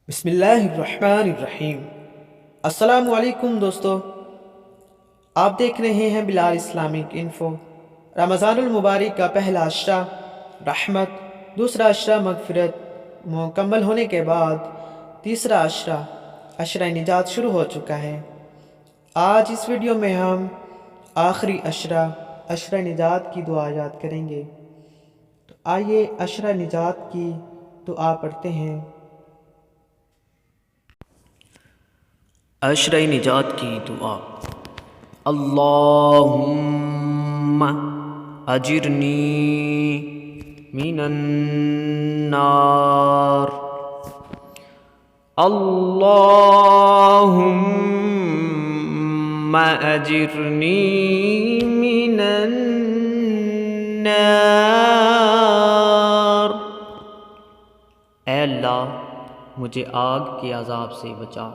بسم اللہ الرحمن الرحیم۔ السلام علیکم دوستو، آپ دیکھ رہے ہیں بلال اسلامک انفو۔ رمضان المبارک کا پہلا عشرہ رحمت، دوسرا عشرہ مغفرت مکمل ہونے کے بعد تیسرا عشرہ نجات شروع ہو چکا ہے۔ آج اس ویڈیو میں ہم آخری عشرہ نجات کی دعا یاد کریں گے۔ تو آئیے عشرہ نجات کی دعا پڑھتے ہیں۔ عشرہ نجات کی دعا: اللہم اجرنی من النار، اللہم اجرنی من النار۔ اے اللہ، مجھے آگ کے عذاب سے بچا۔